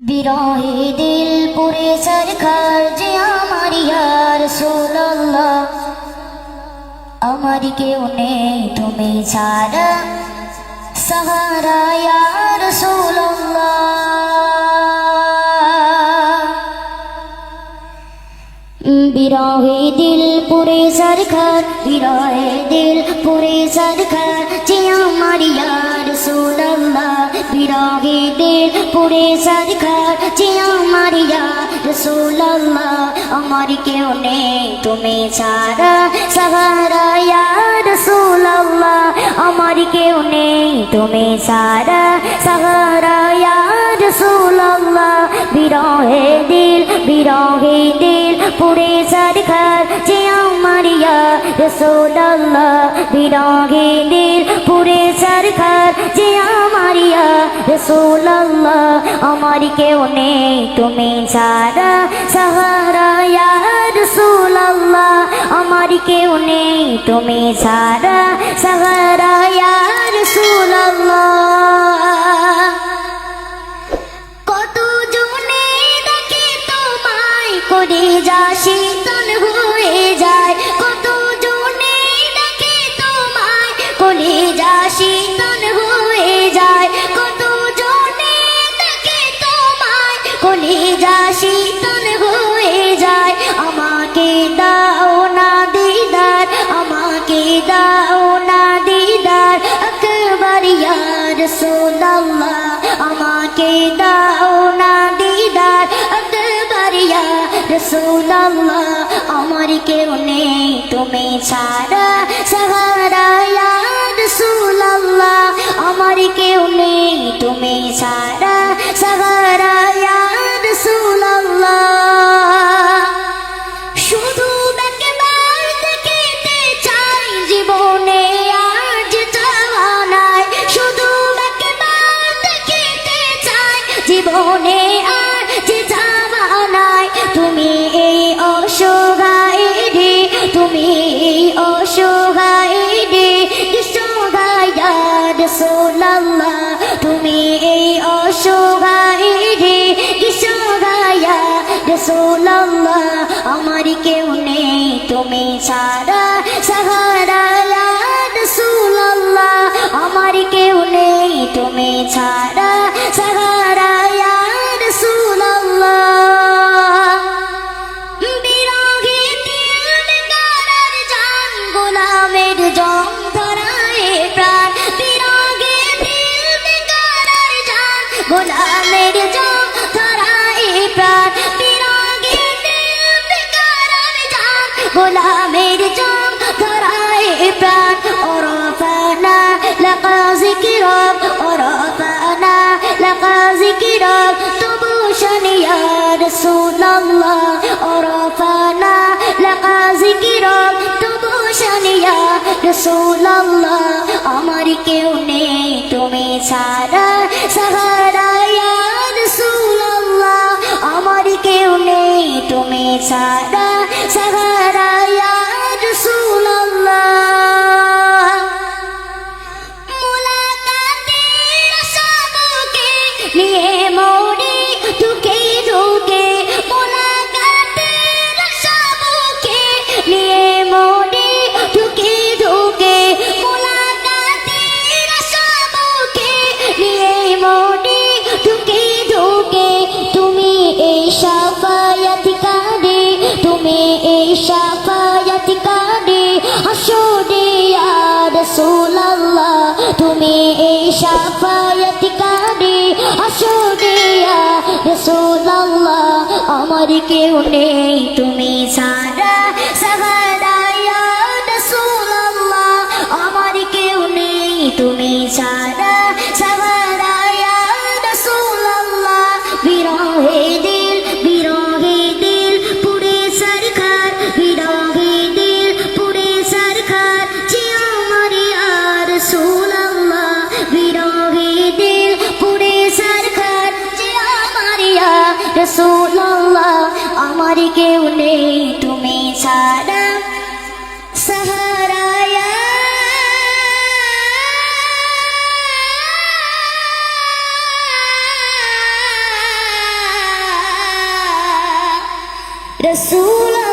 বিরহে দিল পুরে সরকার যে আমার ইয়া রাসূলুল্লাহ, আমার কেউ নেই তুমি ছাড়া সাহারা ইয়া রাসূলুল্লাহ। বিরহে দিল পুরে সরকার, বিরহে দিল পুরে সরকার যে আমার ইয়া রাসূলুল্লাহ, বিরহে দিল পুরে সরকার যে আমার ইয়া রাসূলুল্লাহ, আমার কেউ নেই তুমি ছাড়া সাহারা ইয়া রাসূলুল্লাহ, আমার কেউ নেই তুমি ছাড়া সাহারা ইয়া রাসূলুল্লাহ। বিরহে দিল পুরে সরকার যে আমার ইয়া রাসূলুল্লাহ, বিরহে দিল পুরে সরকার যে আমার ইয়া রাসূলুল্লাহ, আমার কেউ নেই তুমি ছাড়া সাহারা ইয়া রাসূলুল্লাহ, আমার কেউ নেই তুমি ছাড়া সাহারা ইয়া রাসূলুল্লাহ। করে যা শীতল হয়ে যায়, কত জনে ডাকে তোমায় করে যা শীতল হয়ে যায়, কত জনে ডাকে তোমায় করে যা শীতল হয়ে যায়। আমাকে দাও না দিদার, আমাকে দাও না দিদার আকবার ইয়া রাসূলুল্লাহ, আমাকে দাও না দিদার আকবার ইয়া রাসূলুল্লাহ, আমার কেউ নেই তুমি ছাড়া সাহারা ইয়া রাসূলুল্লাহ, আমার কেউ নেই তুমি ছাড়া সাহারা ইয়া রাসূলুল্লাহ। শুধু একবার দেখিতে চাই জীবনে আর যে চাওয়া নাই, শুধু একবার দেখিতে চাই জীবনে আর যে চাওয়া নাই। তুমি এই অসহায় রে, তুমি এই অসহায় রে কিসহায় ইয়া রাসূলুল্লাহ, তুমি এই অসহায় রে কিসহায় ইয়া রাসূলুল্লাহ, আমার কেউ নেই তুমি ছাড়া সাহারা ইয়া রাসূলুল্লাহ, আমার কেউ নেই তুমি ছাড়া সাহারা ইয়া রাসূলুল্লাহ। গোলামের জং ধরায় প্রাণ, বিরহে দিল বেকারার জান, গোলামের জং ধরায় প্রাণ, বিরহে দিল বেকারার জান, গোলামের জং ধরায় প্রাণ। ওরফানা লাকা যিকরাক, ওরফানা লাকা যিকরাক তবু শানি ইয়া রাসূলুল্লাহ, ওরফানা লাকা যিকরাক তবু শানি ইয়া রাসূলুল্লাহ, আমার কেউ নেই তুমি ছাড়া সাহারা ইয়া রাসূলুল্লাহ, আমার কেউ নেই তুমি ছাড়া সাহারা ইয়া রাসূলুল্লাহ। মুলাকাতের আশাবুকে নিয়ে মরি ঢুকে ঢুকে, মুলাকাতের আশাবুকে নিয়ে মরি ঢুকে ঢুকে, মুলাকাতের আশাবুকে নিয়ে মরি ঢুকে ঢুকে। তুমি এই শাফায়াতকারী, তুমি এই শাফায়াতকারী হাসরে ইয়া রাসূলুল্লাহ, তুমি এই শাফায়াতকারী হাসরে ইয়া রাসূলুল্লাহ, আমার কেউ নেই তুমি ছাড়া সাহারা ইয়া রাসূলুল্লাহ, আমার কেউ নেই তুমি ছাড়া সাহারা ইয়া রাসূলুল্লাহ। বিরহে দিল পুরে সরকার, বিরহে দিল পুরে সরকার যে আমার ইয়া রাসূলুল্লাহ, বিরহে দিল পুরে সরকার যে আমার ইয়া রাসূলুল্লাহ, আমার কেউ নেই তুমি ছাড়া সাহারা ইয়া रसूल